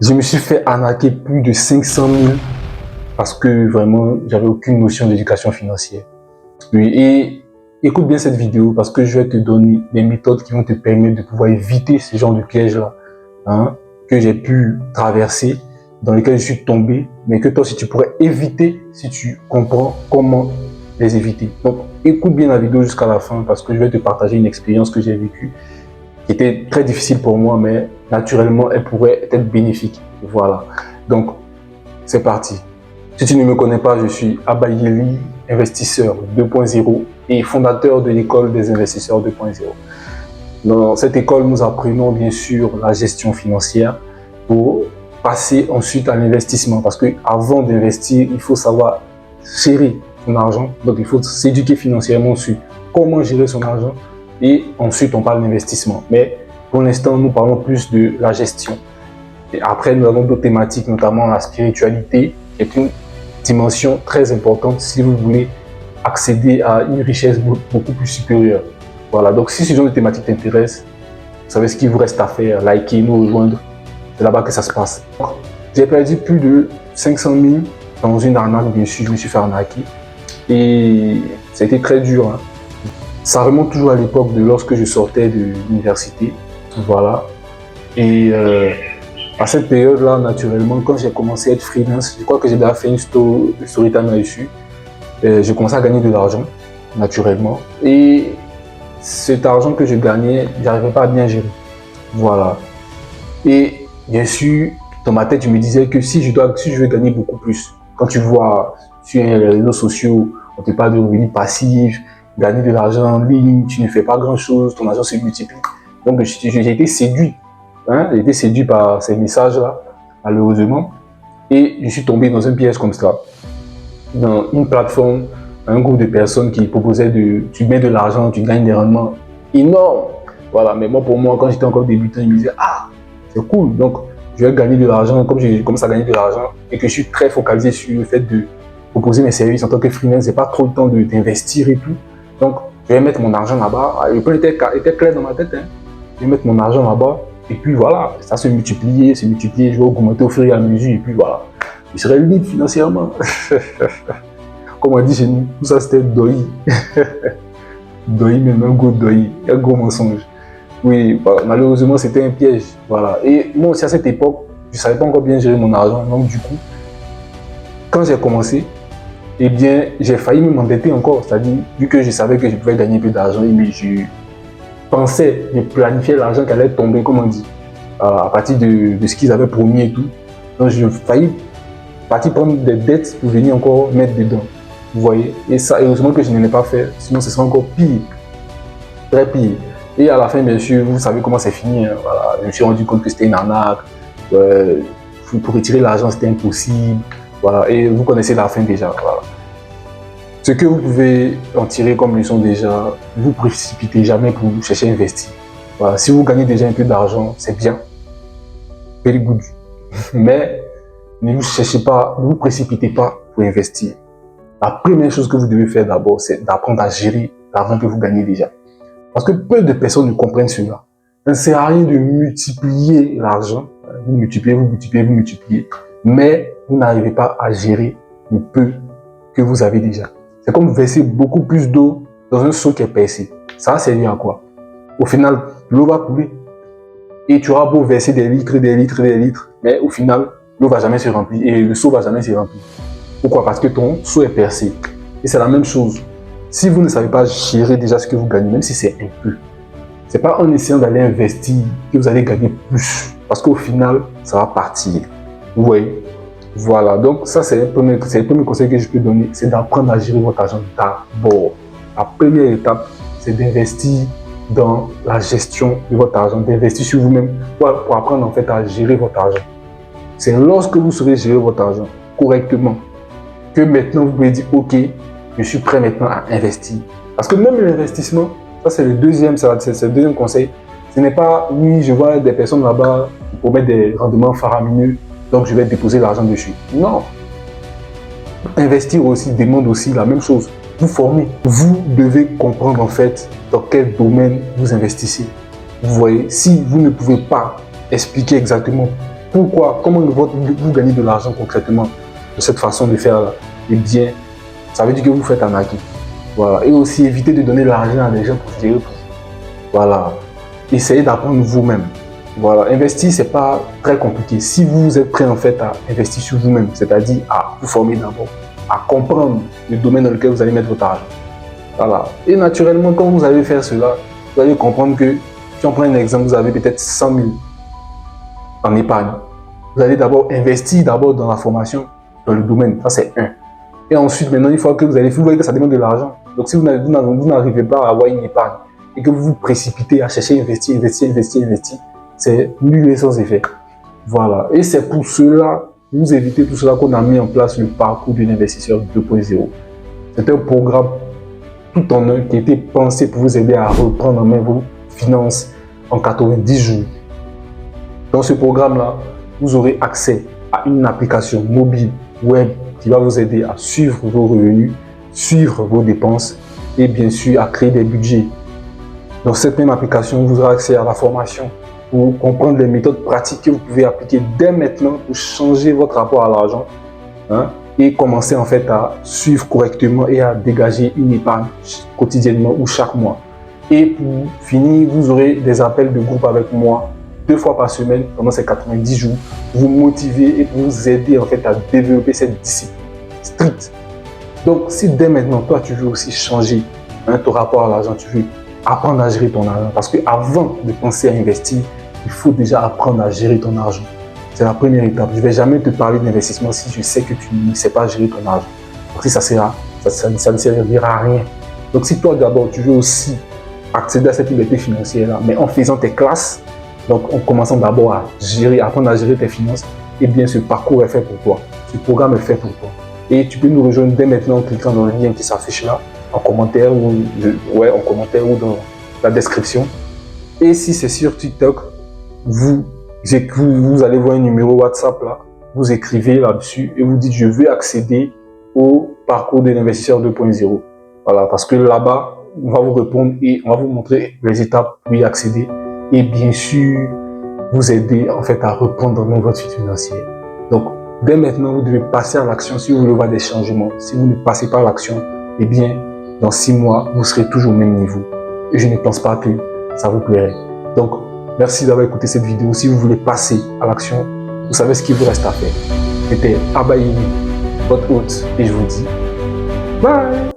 Je me suis fait arnaquer plus de 500 000 parce que vraiment, j'avais aucune notion d'éducation financière. Oui, et écoute bien cette vidéo parce que je vais te donner des méthodes qui vont te permettre de pouvoir éviter ce genre de piège-là, hein, que j'ai pu traverser, dans lesquels je suis tombé, mais que toi aussi tu pourrais éviter si tu comprends comment les éviter. Donc, écoute bien la vidéo jusqu'à la fin parce que je vais te partager une expérience que j'ai vécue qui était très difficile pour moi, mais naturellement, elle pourrait être bénéfique. Voilà. Donc, c'est parti. Si tu ne me connais pas, je suis Abayeli, investisseur 2.0 et fondateur de l'école des investisseurs 2.0. Dans cette école, nous apprenons bien sûr la gestion financière pour passer ensuite à l'investissement. Parce qu'avant d'investir, il faut savoir gérer son argent. Donc, il faut s'éduquer financièrement sur comment gérer son argent. Et ensuite, on parle d'investissement. Mais pour l'instant, nous parlons plus de la gestion. Et après, nous avons d'autres thématiques, notamment la spiritualité, qui est une dimension très importante si vous voulez accéder à une richesse beaucoup plus supérieure. Voilà, donc si ce genre de thématique t'intéresse, vous savez ce qu'il vous reste à faire, liker, nous rejoindre, c'est là-bas que ça se passe. J'ai perdu plus de 500 000 dans une arnaque, bien sûr, je me suis fait arnaquer. Et ça a été très dur, hein. Ça remonte toujours à l'époque de lorsque je sortais de l'université, voilà. Et à cette période-là, naturellement, quand j'ai commencé à être freelance, je crois que j'ai déjà fait une story time là-dessus, j'ai commencé à gagner de l'argent, naturellement. Et cet argent que je gagnais, j'arrivais pas à bien gérer. Voilà. Et bien sûr, dans ma tête, je me disais que si je veux gagner beaucoup plus, quand tu vois sur les réseaux sociaux, on te parle de revenus passifs, gagner de l'argent en ligne, tu ne fais pas grand-chose, ton argent se multiplie. Donc, j'ai été séduit. Hein, j'ai été séduit par ces messages-là, malheureusement. Et je suis tombé dans un piège comme ça. Dans une plateforme, un groupe de personnes qui proposaient tu mets de l'argent, tu gagnes des rendements énormes. Voilà, mais moi, pour moi, quand j'étais encore débutant, je me disais, ah, c'est cool. Donc, je vais gagner de l'argent, comme je commence à gagner de l'argent et que je suis très focalisé sur le fait de proposer mes services en tant que freelance, j'ai pas trop le temps d'investir et tout. Donc, je vais mettre mon argent là-bas. Le plan était clair dans ma tête. Hein. Je vais mettre mon argent là-bas. Et puis voilà, ça se multiplier, je vais augmenter au fur et à mesure. Et puis voilà, je serai libre financièrement. Comme on dit chez nous, tout ça c'était doi. Doi, même un gros mensonge. Oui, voilà, malheureusement c'était un piège. Voilà. Et moi aussi à cette époque, je ne savais pas encore bien gérer mon argent. Donc du coup, quand j'ai commencé, eh bien, j'ai failli m'endetter encore. C'est-à-dire, vu que je savais que je pouvais gagner un peu d'argent, mais je pensais, je planifiais l'argent qui allait tomber, comme on dit, à partir de ce qu'ils avaient promis et tout. Donc, je failli partir prendre des dettes pour venir encore mettre dedans. Vous voyez? Et ça, heureusement que je ne l'ai pas fait, sinon ce serait encore pire. Très pire. Et à la fin, bien sûr, vous savez comment c'est fini. Hein. Voilà. Je me suis rendu compte que c'était une arnaque. Pour retirer l'argent, c'était impossible. Voilà. Et vous connaissez la fin déjà. Voilà. Ce que vous pouvez en tirer comme leçon déjà, ne vous précipitez jamais pour chercher à investir. Voilà. Si vous gagnez déjà un peu d'argent, c'est bien. Very good. Mais ne vous précipitez pas pour investir. La première chose que vous devez faire d'abord, c'est d'apprendre à gérer l'argent que vous gagnez déjà. Parce que peu de personnes ne comprennent cela. Ça ne sert à rien de multiplier l'argent. Vous multipliez. Mais vous n'arrivez pas à gérer le peu que vous avez déjà. C'est comme verser beaucoup plus d'eau dans un seau qui est percé. Ça va servir à quoi? Au final, l'eau va couler. Et tu auras beau verser des litres, mais au final, l'eau va jamais se remplir et le seau va jamais se remplir. Pourquoi? Parce que ton seau est percé. Et c'est la même chose. Si vous ne savez pas gérer déjà ce que vous gagnez, même si c'est un peu, c'est pas en essayant d'aller investir que vous allez gagner plus. Parce qu'au final, ça va partir. Vous voyez? Voilà, donc ça c'est le premier conseil que je peux donner, c'est d'apprendre à gérer votre argent d'abord. La première étape, c'est d'investir dans la gestion de votre argent, d'investir sur vous-même pour apprendre en fait à gérer votre argent. C'est lorsque vous saurez gérer votre argent correctement que maintenant vous pouvez dire ok, je suis prêt maintenant à investir. Parce que même l'investissement, ça c'est le deuxième conseil, ce n'est pas oui je vois des personnes là-bas qui promettent des rendements faramineux, donc je vais déposer l'argent dessus. Non. Investir aussi demande aussi la même chose. Vous formez. Vous devez comprendre en fait dans quel domaine vous investissez. Vous voyez, si vous ne pouvez pas expliquer exactement Pourquoi? Comment vous gagnez de l'argent concrètement de cette façon de faire là? Eh bien, ça veut dire que vous faites arnaquer. Voilà. Et aussi, évitez de donner l'argent à des gens pour gérer pour vous. Voilà. Essayez d'apprendre vous-même. Voilà. Investir, c'est pas très compliqué. Si vous êtes prêt en fait à investir sur vous-même, c'est-à-dire à vous former d'abord, à comprendre le domaine dans lequel vous allez mettre votre argent. Voilà. Et naturellement, quand vous allez faire cela, vous allez comprendre que, si on prend un exemple, vous avez peut-être 100 000 en épargne. Vous allez d'abord investir dans la formation, dans le domaine. Ça, c'est un. Et ensuite, maintenant, une fois que vous voyez que ça demande de l'argent. Donc, si vous n'arrivez pas à avoir une épargne et que vous vous précipitez à chercher investir, c'est nul et sans effet. Voilà. Et c'est pour cela, vous évitez tout cela qu'on a mis en place le parcours d'un investisseur 2.0. C'est un programme tout en un qui a été pensé pour vous aider à reprendre en main vos finances en 90 jours. Dans ce programme-là, vous aurez accès à une application mobile, web, qui va vous aider à suivre vos revenus, suivre vos dépenses et bien sûr à créer des budgets. Dans cette même application, vous aurez accès à la formation pour comprendre les méthodes pratiques que vous pouvez appliquer dès maintenant pour changer votre rapport à l'argent, et commencer en fait à suivre correctement et à dégager une épargne quotidiennement ou chaque mois. Et pour finir, vous aurez des appels de groupe avec moi 2 fois par semaine pendant ces 90 jours pour vous motiver et pour vous aider en fait à développer cette discipline stricte. Donc si dès maintenant toi tu veux aussi changer ton rapport à l'argent, tu veux apprendre à gérer ton argent, parce que avant de penser à investir, il faut déjà apprendre à gérer ton argent. C'est la première étape. Je ne vais jamais te parler d'investissement si je sais que tu ne sais pas gérer ton argent. Parce que ça ne servira à rien. Donc si toi d'abord tu veux aussi accéder à cette liberté financière-là, mais en faisant tes classes, donc en commençant d'abord à apprendre à gérer tes finances, eh bien ce parcours est fait pour toi. Ce programme est fait pour toi. Et tu peux nous rejoindre dès maintenant en cliquant dans le lien qui s'affiche là, en commentaire ou dans la description. Et si c'est sur TikTok, vous allez voir un numéro WhatsApp là, vous écrivez là-dessus et vous dites je veux accéder au parcours de l'investisseur 2.0. Voilà, parce que là-bas, on va vous répondre et on va vous montrer les étapes pour y accéder et bien sûr vous aider en fait à reprendre en main votre vie financière. Donc dès maintenant, vous devez passer à l'action si vous voulez voir des changements. Si vous ne passez pas à l'action, eh bien dans 6 mois, vous serez toujours au même niveau. Et je ne pense pas que ça vous plairait. Donc, merci d'avoir écouté cette vidéo. Si vous voulez passer à l'action, vous savez ce qu'il vous reste à faire. C'était Abba Yemi, votre hôte, et je vous dis bye!